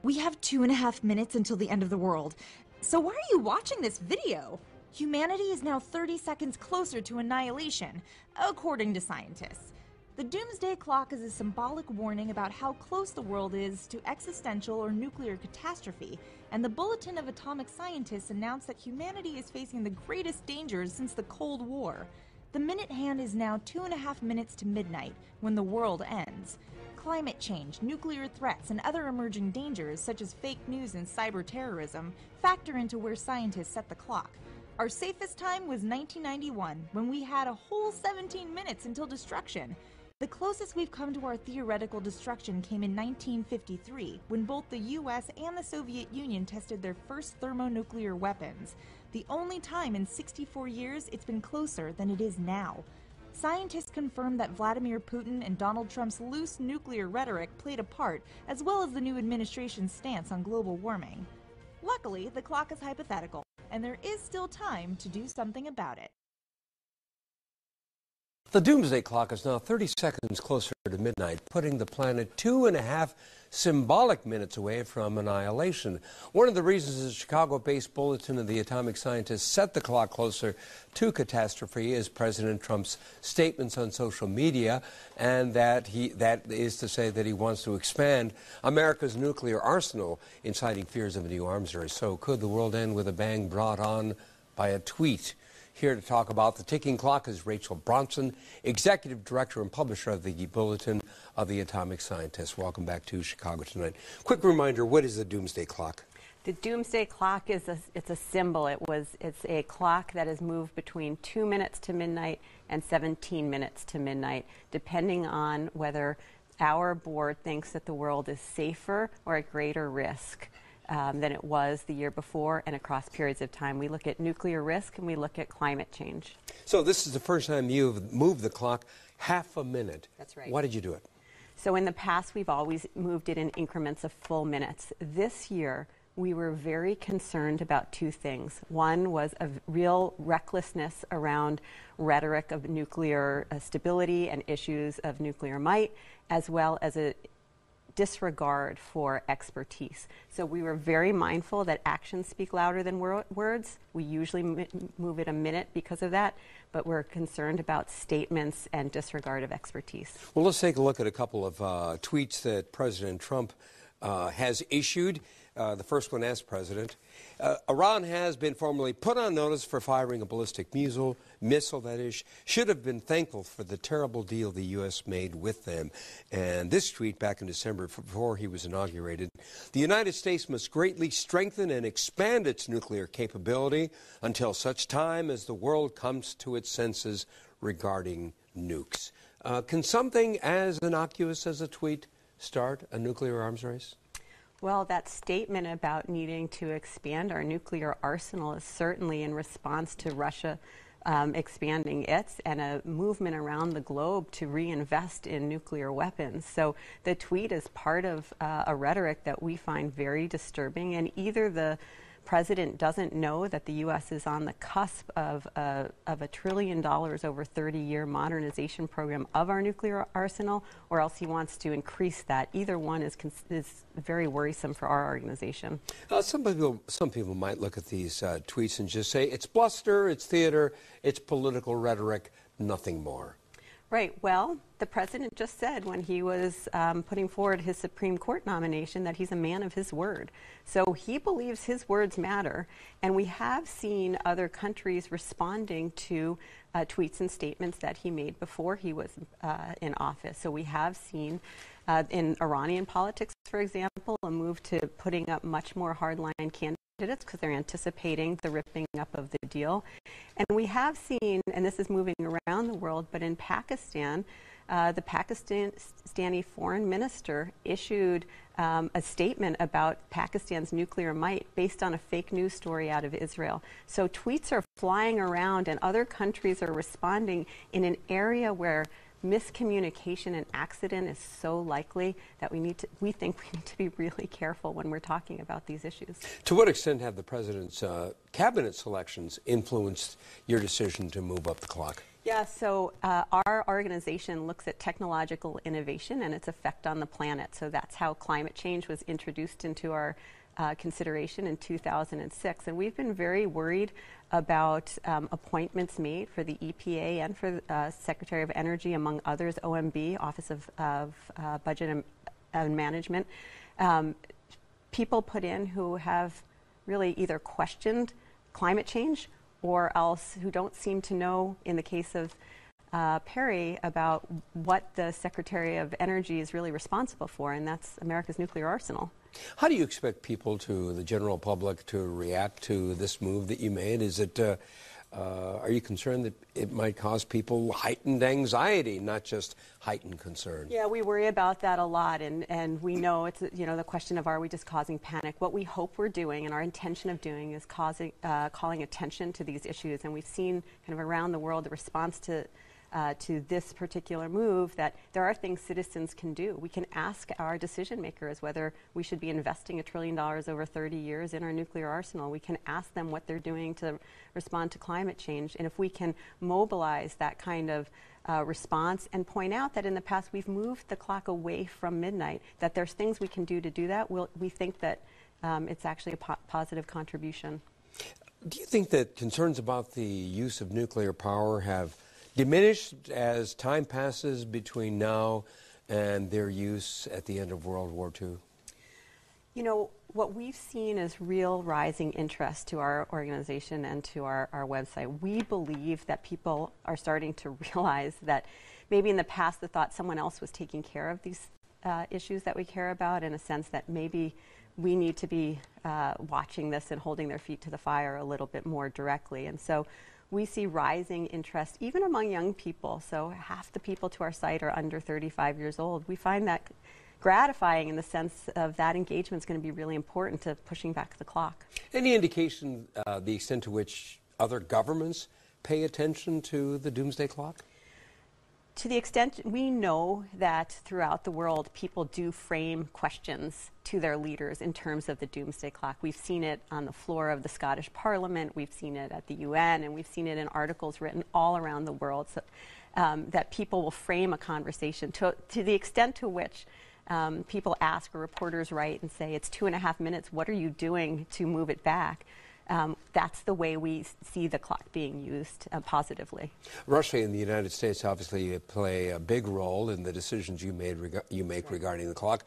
We have 2.5 minutes until the end of the world. So why are you watching this video? Humanity is now 30 seconds closer to annihilation, according to scientists. The Doomsday Clock is a symbolic warning about how close the world is to existential or nuclear catastrophe, and the Bulletin of Atomic Scientists announced that humanity is facing the greatest dangers since the Cold War. The minute hand is now 2.5 minutes to midnight, when the world ends. Climate change, nuclear threats, and other emerging dangers, such as fake news and cyber terrorism, factor into where scientists set the clock. Our safest time was 1991, when we had a whole 17 minutes until destruction. The closest we've come to our theoretical destruction came in 1953, when both the US and the Soviet Union tested their first thermonuclear weapons. The only time in 64 years it's been closer than it is now. Scientists confirmed that Vladimir Putin and Donald Trump's loose nuclear rhetoric played a part, as well as the new administration's stance on global warming. Luckily, the clock is hypothetical, and there is still time to do something about it. The Doomsday Clock is now 30 seconds closer to midnight, putting the planet 2.5 symbolic minutes away from annihilation. One of the reasons the Chicago-based Bulletin of the Atomic Scientists set the clock closer to catastrophe is President Trump's statements on social media, and that is to say that he wants to expand America's nuclear arsenal, inciting fears of a new arms race. So could the world end with a bang brought on by a tweet? Here to talk about the ticking clock is Rachel Bronson, Executive Director and Publisher of the Bulletin of the Atomic Scientists. Welcome back to Chicago Tonight. Quick reminder, what is the Doomsday Clock? The Doomsday Clock is a symbol. It's a clock that is moved between 2 minutes to midnight and 17 minutes to midnight, depending on whether our board thinks that the world is safer or at greater risk than it was the year before and across periods of time. We look at nuclear risk and we look at climate change. So this is the first time you've moved the clock half a minute. That's right. Why did you do it? So in the past, we've always moved it in increments of full minutes. This year, we were very concerned about two things. One was a real recklessness around rhetoric of nuclear stability and issues of nuclear might, as well as a disregard for expertise. So we were very mindful that actions speak louder than words. We usually move it a minute because of that, but we're concerned about statements and disregard of expertise. Well, let's take a look at a couple of tweets that President Trump has issued. The first one as president. Iran has been formally put on notice for firing a ballistic missile that is, should have been thankful for the terrible deal the U.S. made with them. And this tweet back in December before he was inaugurated, the United States must greatly strengthen and expand its nuclear capability until such time as the world comes to its senses regarding nukes. Can something as innocuous as a tweet start a nuclear arms race? Well, that statement about needing to expand our nuclear arsenal is certainly in response to Russia expanding its and a movement around the globe to reinvest in nuclear weapons. So the tweet is part of a rhetoric that we find very disturbing, and either the president doesn't know that the U.S. is on the cusp of $1 trillion over 30-year modernization program of our nuclear arsenal, or else he wants to increase that. Either one is very worrisome for our organization. Some people might look at these tweets and just say it's bluster, it's theater, it's political rhetoric, nothing more. Right. Well, the president just said when he was putting forward his Supreme Court nomination that he's a man of his word. So he believes his words matter. And we have seen other countries responding to tweets and statements that he made before he was in office. So we have seen in Iranian politics, for example, a move to putting up much more hardline candidates because they're anticipating the ripping up of the deal. And we have seen, and this is moving around the world, but in Pakistan, the Pakistani foreign minister issued a statement about Pakistan's nuclear might based on a fake news story out of Israel. So tweets are flying around and other countries are responding in an area where miscommunication and accident is so likely that we think we need to be really careful when we're talking about these issues. To what extent have the president's cabinet selections influenced your decision to move up the clock? Yeah, so our organization looks at technological innovation and its effect on the planet. So that's how climate change was introduced into our consideration in 2006. And we've been very worried about appointments made for the EPA and for Secretary of Energy, among others, OMB, Office of Budget and Management. People put in who have really either questioned climate change or else who don't seem to know, in the case of Perry, about what the Secretary of Energy is really responsible for, and that's America's nuclear arsenal. How do you expect people, the general public, to react to this move that you made? Is it, are you concerned that it might cause people heightened anxiety, not just heightened concern? Yeah, we worry about that a lot, and we know it's, you know, the question of, are we just causing panic? What we hope we're doing, and our intention of doing, is calling attention to these issues. And we've seen kind of around the world the response to this particular move, that there are things citizens can do. We can ask our decision makers whether we should be investing $1 trillion over 30 years in our nuclear arsenal. We can ask them what they're doing to respond to climate change. And if we can mobilize that kind of response and point out that in the past we've moved the clock away from midnight, that there's things we can do that, we think that it's actually a positive contribution. Do you think that concerns about the use of nuclear power have diminished as time passes between now and their use at the end of World War II? You know, what we've seen is real rising interest to our organization and to our website. We believe that people are starting to realize that maybe in the past the thought someone else was taking care of these issues that we care about, in a sense that maybe we need to be watching this and holding their feet to the fire a little bit more directly. And so we see rising interest even among young people. So half the people to our site are under 35 years old. We find that gratifying, in the sense of that engagement is going to be really important to pushing back the clock. Any indication the extent to which other governments pay attention to the doomsday clock? To the extent we know that throughout the world people do frame questions to their leaders in terms of the doomsday clock. We've seen it on the floor of the Scottish Parliament, we've seen it at the UN, and we've seen it in articles written all around the world, so, that people will frame a conversation to the extent to which people ask, or reporters write and say, it's 2.5 minutes, what are you doing to move it back? That's the way we see the clock being used positively. Russia and the United States obviously play a big role in the decisions you make regarding the clock.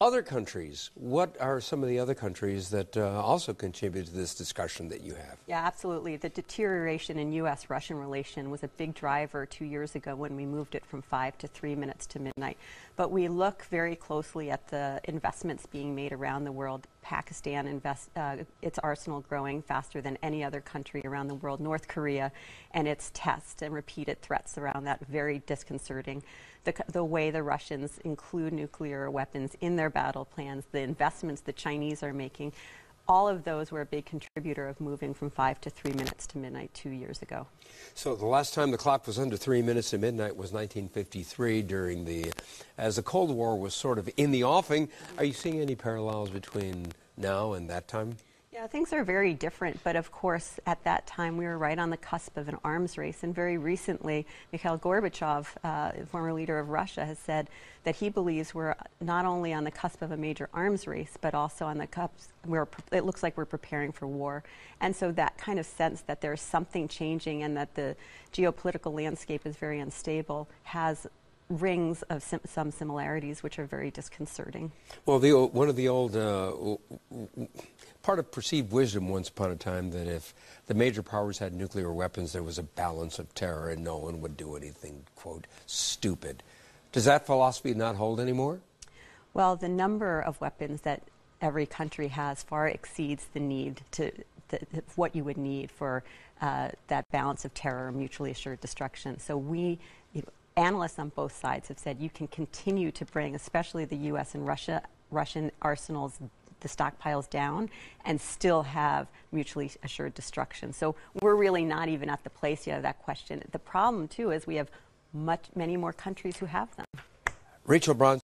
Other countries, what are some of the other countries that also contribute to this discussion that you have? Yeah, absolutely. The deterioration in U.S.-Russian relation was a big driver 2 years ago when we moved it from 5 to 3 minutes to midnight. But we look very closely at the investments being made around the world. Pakistan its arsenal growing faster than any other country around the world. North Korea and its tests and repeated threats around that, very disconcerting. The way the Russians include nuclear weapons in their battle plans, the investments the Chinese are making, all of those were a big contributor of moving from 5 to 3 minutes to midnight 2 years ago. So the last time the clock was under 3 minutes to midnight was 1953, as the Cold War was sort of in the offing. Are you seeing any parallels between now and that time? Yeah, things are very different, but of course at that time we were right on the cusp of an arms race, and very recently Mikhail Gorbachev, former leader of Russia, has said that he believes we're not only on the cusp of a major arms race, but also on the cusp, it looks like we're preparing for war. And so that kind of sense that there's something changing and that the geopolitical landscape is very unstable has rings of some similarities which are very disconcerting. Well, one of the old part of perceived wisdom once upon a time that if the major powers had nuclear weapons, there was a balance of terror and no one would do anything, quote, stupid. Does that philosophy not hold anymore? Well, the number of weapons that every country has far exceeds the need what you would need for that balance of terror and mutually assured destruction. So analysts on both sides have said you can continue to bring, especially the U.S. and Russian arsenals, the stockpiles down, and still have mutually assured destruction. So we're really not even at the place yet of that question. The problem, too, is we have many more countries who have them. Rachel Braun,